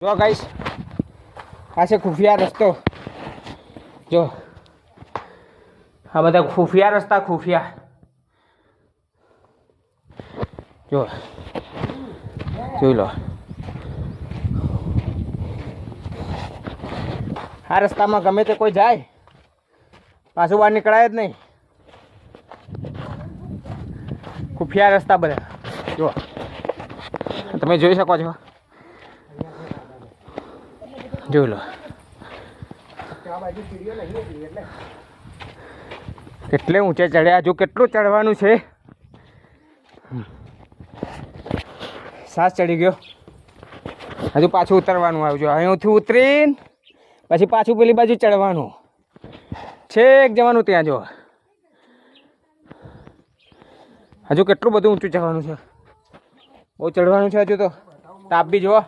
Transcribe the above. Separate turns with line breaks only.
જો ગાઈસ આ છે ખુફિયા રસ્તો। જો આ બધા ખુફિયા રસ્તા ખુફિયા જો જોઈ લો। આ રસ્તામાં ગમે તે કોઈ જાય પાછું બહાર નીકળાય જ નહીં। ખુફિયા રસ્તા બધા જો તમે જોઈ શકો છો। જોઈ લો કેટલે ઊંચે ચડ્યા। જો કેટલું ચડવાનું છે। સાસ ચડી ગયો હજુ પાછું ઉતરવાનું આવ્યું છે। અહીંથી ઉતરીને પછી પાછું પેલી બાજુ ચડવાનું છેક જવાનું ત્યાં। જો હજુ કેટલું બધું ઊંચું ચડવાનું છે, બહુ ચડવાનું છે હજુ તો। તાપ બી જુઓ।